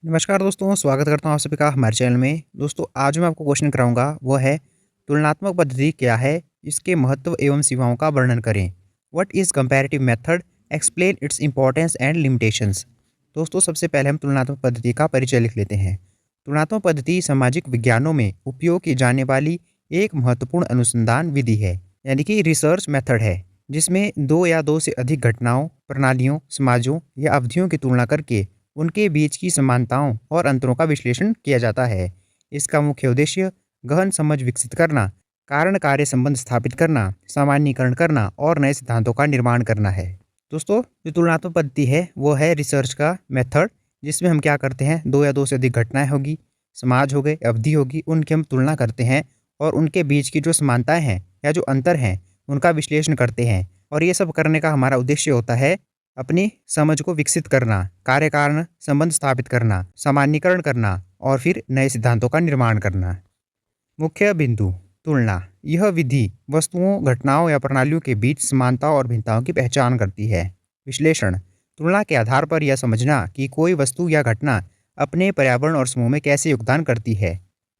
नमस्कार दोस्तों, स्वागत करता हूँ आप सभी का हमारे चैनल में। दोस्तों, आज मैं आपको क्वेश्चन कराऊँगा वो है तुलनात्मक पद्धति क्या है? इसके महत्व एवं सीमाओं का वर्णन करें। What is comparative method? Explain its importance and limitations. दोस्तों, सबसे पहले हम तुलनात्मक पद्धति का परिचय लिख लेते हैं। तुलनात्मक पद्धति सामाजिक विज्ञानों में उपयोग की जाने वाली एक महत्वपूर्ण अनुसंधान विधि है, यानी कि रिसर्च मेथड है, जिसमें दो या दो से अधिक घटनाओं, प्रणालियों, समाजों या अवधियों की तुलना करके उनके बीच की समानताओं और अंतरों का विश्लेषण किया जाता है। इसका मुख्य उद्देश्य गहन समझ विकसित करना, कारण कार्य संबंध स्थापित करना, सामान्यीकरण करना और नए सिद्धांतों का निर्माण करना है। दोस्तों, जो तुलनात्मक पद्धति है वो है रिसर्च का मेथड, जिसमें हम क्या करते हैं, दो या दो से अधिक घटनाएं होगी, समाज हो गए, अवधि होगी, उनकी हम तुलना करते हैं और उनके बीच की जो समानताएं हैं या जो अंतर हैं उनका विश्लेषण करते हैं। और ये सब करने का हमारा उद्देश्य होता है अपनी समझ को विकसित करना, कार्य कारण संबंध स्थापित करना, सामान्यीकरण करना और फिर नए सिद्धांतों का निर्माण करना। मुख्य बिंदु: तुलना। यह विधि वस्तुओं, घटनाओं या प्रणालियों के बीच समानता और भिन्नताओं की पहचान करती है। विश्लेषण: तुलना के आधार पर यह समझना कि कोई वस्तु या घटना अपने पर्यावरण और समूह में कैसे योगदान करती है।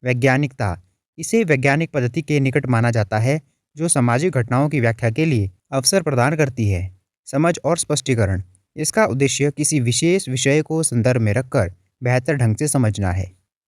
वैज्ञानिकता: इसे वैज्ञानिक पद्धति के निकट माना जाता है, जो सामाजिक घटनाओं की व्याख्या के लिए अवसर प्रदान करती है। समझ और स्पष्टीकरण: इसका उद्देश्य किसी विशेष विषय को संदर्भ में रखकर बेहतर ढंग से समझना है।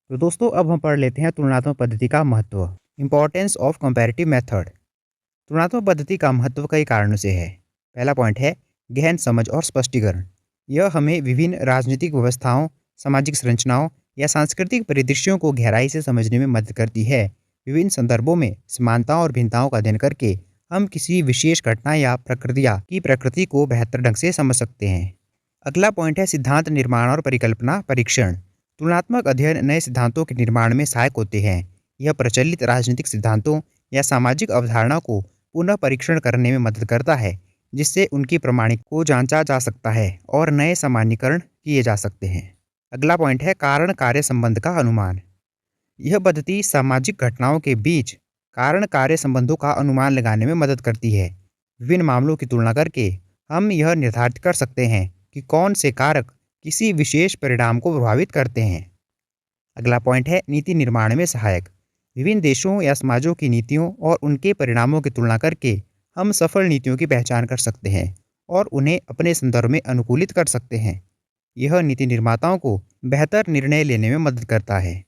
तो दोस्तों, अब हम पढ़ लेते हैं तुलनात्मक पद्धति का महत्व। Importance of comparative method. तुलनात्मक पद्धति का महत्व कई कारणों से है। पहला पॉइंट है गहन समझ और स्पष्टीकरण। यह हमें विभिन्न राजनीतिक व्यवस्थाओं, सामाजिक संरचनाओं या सांस्कृतिक परिदृश्यों को गहराई से समझने में मदद करती है। विभिन्न संदर्भों में समानताओं और भिन्नताओं का अध्ययन करके हम किसी विशेष घटना या प्रकृति को बेहतर ढंग से समझ सकते हैं। अगला पॉइंट है सिद्धांत निर्माण और परिकल्पना परीक्षण। तुलनात्मक अध्ययन नए सिद्धांतों के निर्माण में सहायक होते हैं। यह प्रचलित राजनीतिक सिद्धांतों या सामाजिक अवधारणा को पुनः परीक्षण करने में मदद करता है, जिससे उनकी प्रमाणिक को जांचा जा सकता है और नए सामान्यीकरण किए जा सकते हैं। अगला पॉइंट है कारण कार्य संबंध का अनुमान। यह पद्धति सामाजिक घटनाओं के बीच कारण कार्य संबंधों का अनुमान लगाने में मदद करती है। विभिन्न मामलों की तुलना करके हम यह निर्धारित कर सकते हैं कि कौन से कारक किसी विशेष परिणाम को प्रभावित करते हैं। अगला पॉइंट है नीति निर्माण में सहायक। विभिन्न देशों या समाजों की नीतियों और उनके परिणामों की तुलना करके हम सफल नीतियों की पहचान कर सकते हैं और उन्हें अपने संदर्भ में अनुकूलित कर सकते हैं। यह नीति निर्माताओं को बेहतर निर्णय लेने में मदद करता है।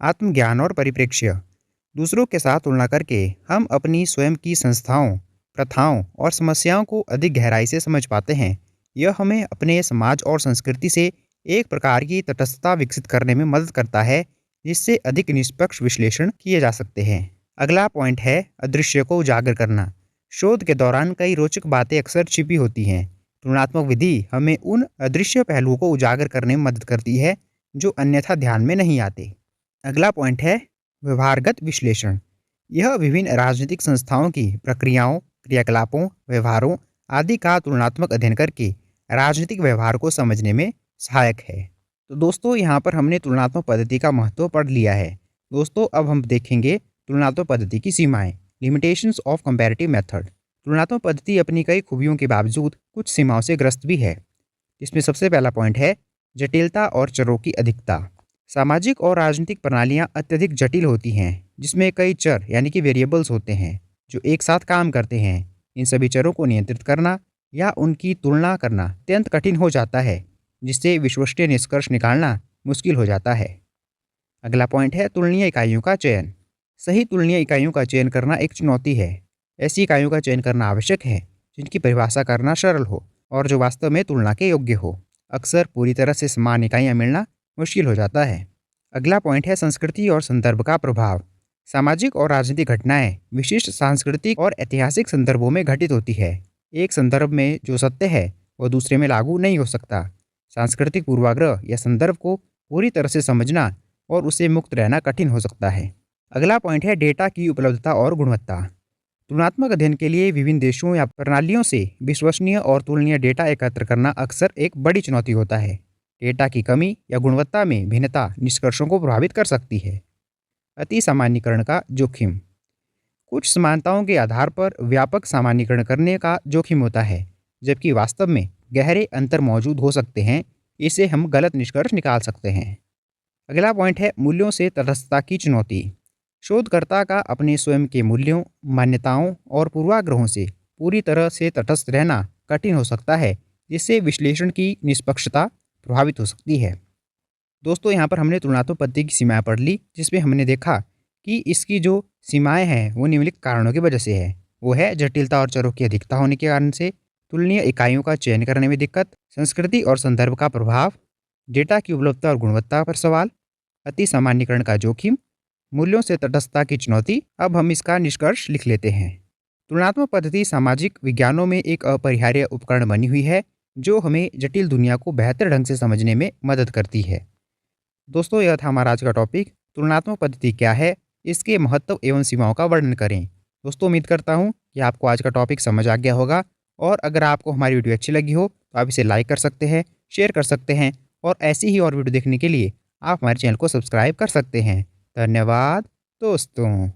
आत्मज्ञान और परिप्रेक्ष्य। दूसरों के साथ तुलना करके हम अपनी स्वयं की संस्थाओं, प्रथाओं और समस्याओं को अधिक गहराई से समझ पाते हैं। यह हमें अपने समाज और संस्कृति से एक प्रकार की तटस्थता विकसित करने में मदद करता है, जिससे अधिक निष्पक्ष विश्लेषण किए जा सकते हैं। अगला पॉइंट है अदृश्य को उजागर करना। शोध के दौरान कई रोचक बातें अक्सर छिपी होती हैं। तुलनात्मक विधि हमें उन अदृश्य पहलुओं को उजागर करने में मदद करती है जो अन्यथा ध्यान में नहीं आते। अगला पॉइंट है व्यवहारगत विश्लेषण। यह विभिन्न राजनीतिक संस्थाओं की प्रक्रियाओं, क्रियाकलापों, व्यवहारों आदि का तुलनात्मक अध्ययन करके राजनीतिक व्यवहार को समझने में सहायक है। तो दोस्तों, यहाँ पर हमने तुलनात्मक पद्धति का महत्व पढ़ लिया है। दोस्तों, अब हम देखेंगे तुलनात्मक पद्धति की सीमाएं, लिमिटेशंस ऑफ कंपैरेटिव मेथड। तुलनात्मक पद्धति अपनी कई खूबियों के बावजूद कुछ सीमाओं से ग्रस्त भी है। इसमें सबसे पहला पॉइंट है जटिलता और चरों की अधिकता। सामाजिक और राजनीतिक प्रणालियां अत्यधिक जटिल होती हैं, जिसमें कई चर यानी कि वेरिएबल्स होते हैं जो एक साथ काम करते हैं। इन सभी चरों को नियंत्रित करना या उनकी तुलना करना अत्यंत कठिन हो जाता है, जिससे विश्वसनीय निष्कर्ष निकालना मुश्किल हो जाता है। अगला पॉइंट है तुलनीय इकाइयों का चयन। सही तुलनीय इकाइयों का चयन करना एक चुनौती है। ऐसी इकाइयों का चयन करना आवश्यक है जिनकी परिभाषा करना सरल हो और जो वास्तव में तुलना के योग्य हो। अक्सर पूरी तरह से समान इकाइयाँ मिलना मुश्किल हो जाता है। अगला पॉइंट है संस्कृति और संदर्भ का प्रभाव। सामाजिक और राजनीतिक घटनाएं विशिष्ट सांस्कृतिक और ऐतिहासिक संदर्भों में घटित होती है। एक संदर्भ में जो सत्य है वह दूसरे में लागू नहीं हो सकता। सांस्कृतिक पूर्वाग्रह या संदर्भ को पूरी तरह से समझना और उससे मुक्त रहना कठिन हो सकता है। अगला पॉइंट है डेटा की उपलब्धता और गुणवत्ता। तुलनात्मक अध्ययन के लिए विभिन्न देशों या प्रणालियों से विश्वसनीय और तुलनीय डेटा एकत्र करना अक्सर एक बड़ी चुनौती होता है। डेटा की कमी या गुणवत्ता में भिन्नता निष्कर्षों को प्रभावित कर सकती है। अति सामान्यीकरण का जोखिम। कुछ समानताओं के आधार पर व्यापक सामान्यीकरण करने का जोखिम होता है, जबकि वास्तव में गहरे अंतर मौजूद हो सकते हैं। इससे हम गलत निष्कर्ष निकाल सकते हैं। अगला पॉइंट है मूल्यों से तटस्थता की चुनौती। शोधकर्ता का अपने स्वयं के मूल्यों, मान्यताओं और पूर्वाग्रहों से पूरी तरह से तटस्थ रहना कठिन हो सकता है, जिससे विश्लेषण की निष्पक्षता प्रभावित हो सकती है। दोस्तों, यहाँ पर हमने तुलनात्मक पद्धति की सीमाएं पढ़ ली, जिसमें हमने देखा कि इसकी जो सीमाएं हैं वो निम्नलिखित कारणों की वजह से है। वो है जटिलता और चरों की अधिकता होने के कारण से, तुलनीय इकाइयों का चयन करने में दिक्कत, संस्कृति और संदर्भ का प्रभाव, डेटा की उपलब्धता और गुणवत्ता पर सवाल, अति सामान्यीकरण का जोखिम, मूल्यों से तटस्थता की चुनौती। अब हम इसका निष्कर्ष लिख लेते हैं। तुलनात्मक पद्धति सामाजिक विज्ञानों में एक अपरिहार्य उपकरण बनी हुई है, जो हमें जटिल दुनिया को बेहतर ढंग से समझने में मदद करती है। दोस्तों, यह था हमारा आज का टॉपिक, तुलनात्मक पद्धति क्या है, इसके महत्व एवं सीमाओं का वर्णन करें। दोस्तों, उम्मीद करता हूँ कि आपको आज का टॉपिक समझ आ गया होगा, और अगर आपको हमारी वीडियो अच्छी लगी हो तो आप इसे लाइक कर सकते हैं, शेयर कर सकते हैं, और ऐसी ही और वीडियो देखने के लिए आप हमारे चैनल को सब्सक्राइब कर सकते हैं। धन्यवाद दोस्तों।